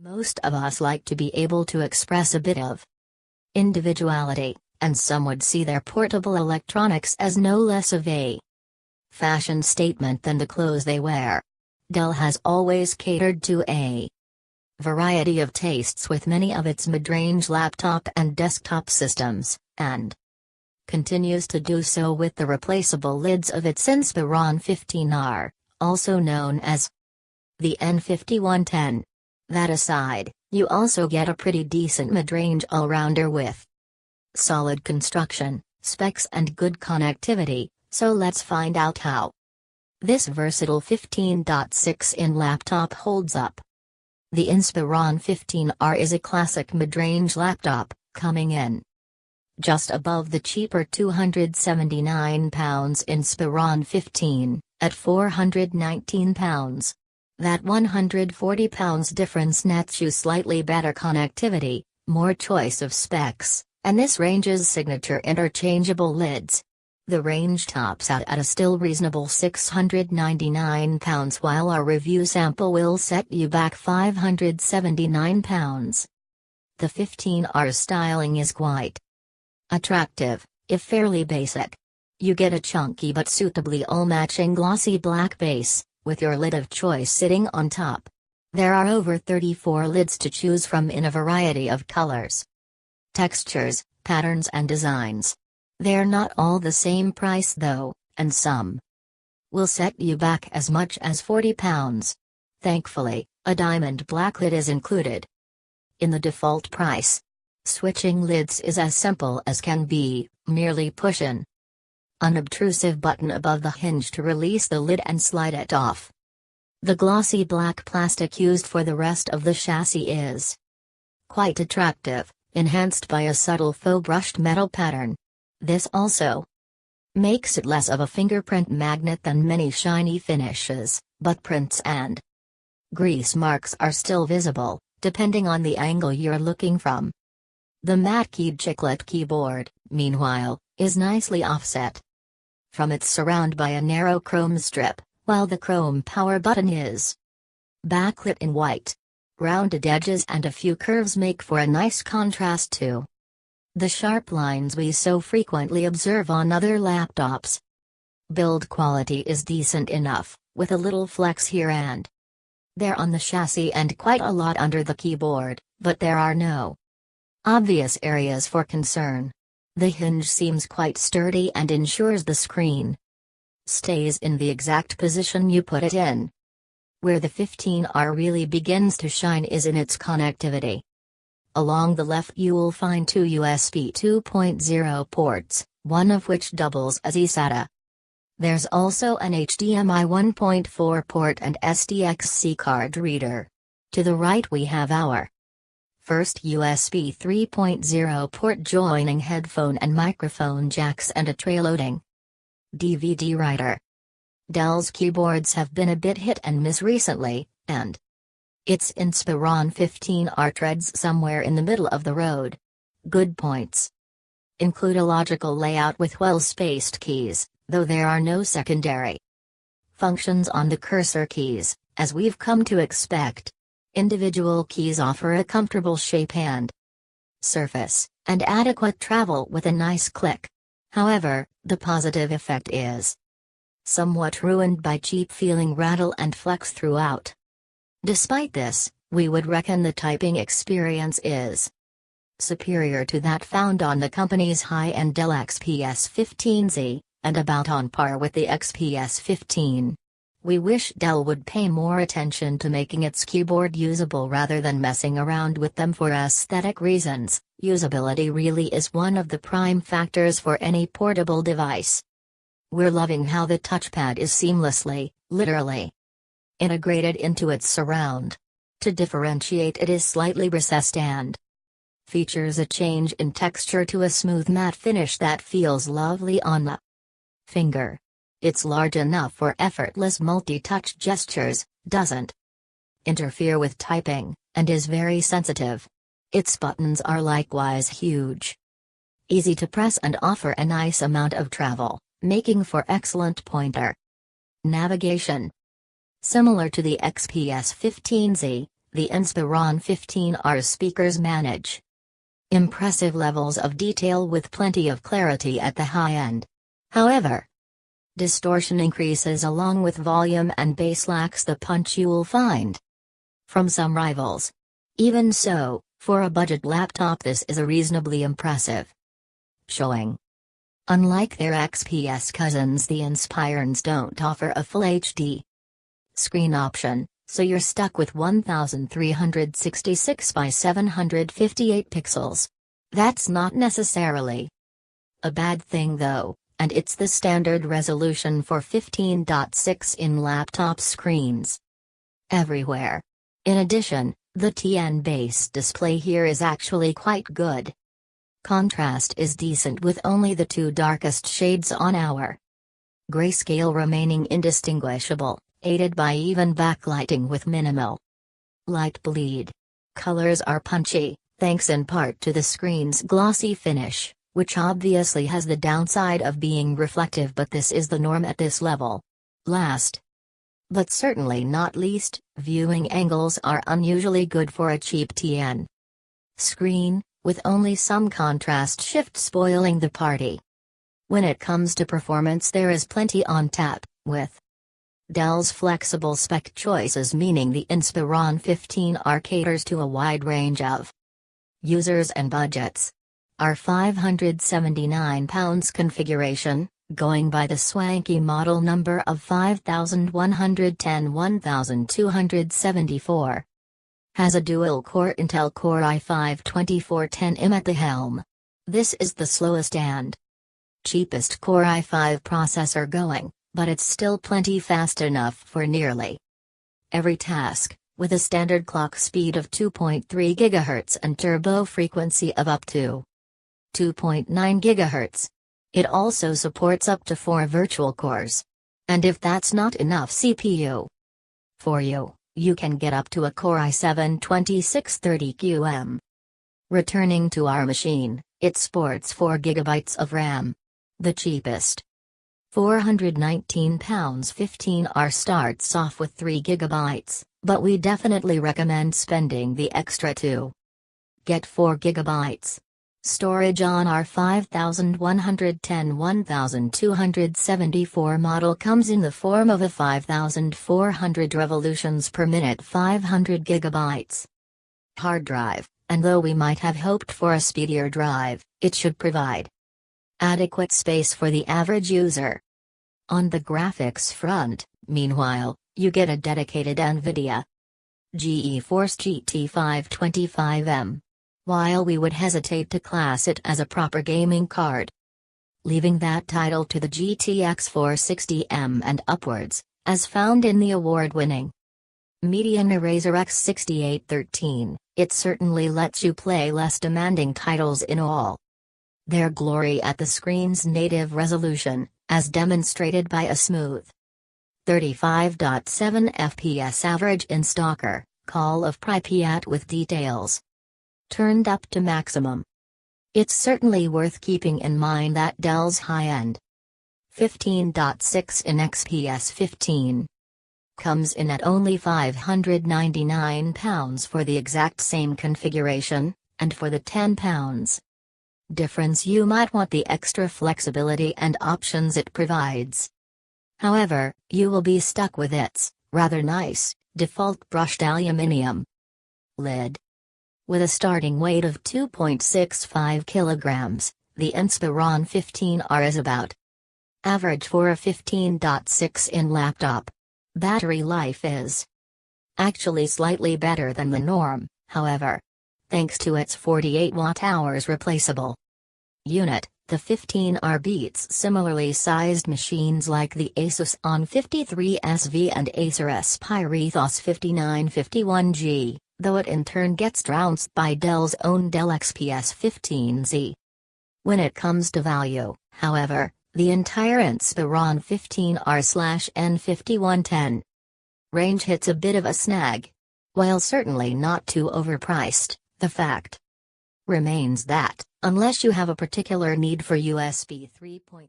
Most of us like to be able to express a bit of individuality, and some would see their portable electronics as no less of a fashion statement than the clothes they wear. Dell has always catered to a variety of tastes with many of its mid-range laptop and desktop systems, and continues to do so with the replaceable lids of its Inspiron 15R, also known as the N5110. That aside, you also get a pretty decent mid-range all-rounder with solid construction, specs and good connectivity, so let's find out how this versatile 15.6-in laptop holds up. The Inspiron 15R is a classic mid-range laptop, coming in just above the cheaper £279 Inspiron 15, at £419. That £140 difference nets you slightly better connectivity, more choice of specs, and this range's signature interchangeable lids. The range tops out at a still reasonable £699, while our review sample will set you back £579. The 15R's styling is quite attractive, if fairly basic. You get a chunky but suitably all-matching glossy black base, with your lid of choice sitting on top. There are over 34 lids to choose from in a variety of colors, textures, patterns and designs. They're not all the same price though, and some will set you back as much as £40. Thankfully, a diamond black lid is included in the default price. Switching lids is as simple as can be, merely push an unobtrusive button above the hinge to release the lid and slide it off. The glossy black plastic used for the rest of the chassis is quite attractive, enhanced by a subtle faux brushed metal pattern. This also makes it less of a fingerprint magnet than many shiny finishes, but prints and grease marks are still visible, depending on the angle you're looking from. The matte-keyed chiclet keyboard, meanwhile, is nicely offset from its surround by a narrow chrome strip, while the chrome power button is backlit in white. Rounded edges and a few curves make for a nice contrast to the sharp lines we so frequently observe on other laptops. Build quality is decent enough, with a little flex here and there on the chassis and quite a lot under the keyboard, but there are no obvious areas for concern. The hinge seems quite sturdy and ensures the screen stays in the exact position you put it in. Where the 15R really begins to shine is in its connectivity. Along the left you'll find two USB 2.0 ports, one of which doubles as eSATA. There's also an HDMI 1.4 port and SDXC card reader. To the right we have our first USB 3.0 port joining headphone and microphone jacks and a tray loading DVD writer. Dell's keyboards have been a bit hit and miss recently, and its Inspiron 15R treads somewhere in the middle of the road. Good points include a logical layout with well-spaced keys, though there are no secondary functions on the cursor keys, as we've come to expect. Individual keys offer a comfortable shape and surface, and adequate travel with a nice click. However, the positive effect is somewhat ruined by cheap-feeling rattle and flex throughout. Despite this, we would reckon the typing experience is superior to that found on the company's high-end Dell XPS 15Z, and about on par with the XPS 15. We wish Dell would pay more attention to making its keyboard usable rather than messing around with them for aesthetic reasons. Usability really is one of the prime factors for any portable device. We're loving how the touchpad is seamlessly, literally, integrated into its surround. To differentiate, it is slightly recessed and features a change in texture to a smooth matte finish that feels lovely on the finger. It's large enough for effortless multi-touch gestures, doesn't interfere with typing, and is very sensitive. Its buttons are likewise huge, easy to press and offer a nice amount of travel, making for excellent pointer navigation. Similar to the XPS 15Z, the Inspiron 15R speakers manage impressive levels of detail with plenty of clarity at the high end. However, distortion increases along with volume and bass lacks the punch you'll find from some rivals. Even so, for a budget laptop this is a reasonably impressive showing. Unlike their XPS cousins, the Inspirons don't offer a full HD screen option, so you're stuck with 1366 by 758 pixels. That's not necessarily a bad thing though, and it's the standard resolution for 15.6 in laptop screens everywhere. In addition, the TN-based display here is actually quite good. Contrast is decent with only the two darkest shades on our grayscale remaining indistinguishable, aided by even backlighting with minimal light bleed. Colors are punchy, thanks in part to the screen's glossy finish, which obviously has the downside of being reflective, but this is the norm at this level. Last, but certainly not least, viewing angles are unusually good for a cheap TN screen, with only some contrast shift spoiling the party. When it comes to performance, there is plenty on tap, with Dell's flexible spec choices, meaning the Inspiron 15R caters to a wide range of users and budgets. Our £579 configuration, going by the swanky model number of 5110-1274, has a dual-core Intel Core i5-2410M at the helm. This is the slowest and cheapest Core i5 processor going, but it's still plenty fast enough for nearly every task, with a standard clock speed of 2.3 GHz and turbo frequency of up to 2.9 GHz. It also supports up to 4 virtual cores. And if that's not enough CPU for you, you can get up to a Core i7-2630QM. Returning to our machine, it sports 4 GB of RAM. The cheapest £419 15R starts off with 3 GB, but we definitely recommend spending the extra to get 4 GB. Storage on our 5110-1274 model comes in the form of a 5400 revolutions per minute 500 GB hard drive, and though we might have hoped for a speedier drive, it should provide adequate space for the average user. On the graphics front, meanwhile, you get a dedicated NVIDIA GeForce GT 525M. While we would hesitate to class it as a proper gaming card, leaving that title to the GTX 460M and upwards, as found in the award-winning Medianar X 6813, it certainly lets you play less demanding titles in all their glory at the screen's native resolution, as demonstrated by a smooth 35.7 FPS average in Stalker, Call of Pripyat with details turned up to maximum. It's certainly worth keeping in mind that Dell's high-end 15.6 in XPS 15 comes in at only £599 for the exact same configuration, and for the £10 difference you might want the extra flexibility and options it provides. However, you will be stuck with its rather nice default brushed aluminium lid. With a starting weight of 2.65 kilograms, the Inspiron 15R is about average for a 15.6 in laptop. Battery life is actually slightly better than the norm, however. Thanks to its 48 watt-hours replaceable unit, the 15R beats similarly sized machines like the Asus On53SV and Acer Aspirethos 5951G. Though it in turn gets trounced by Dell's own Dell XPS 15Z. When it comes to value, however, the entire Inspiron 15R/N5110 range hits a bit of a snag. While certainly not too overpriced, the fact remains that, unless you have a particular need for USB 3.0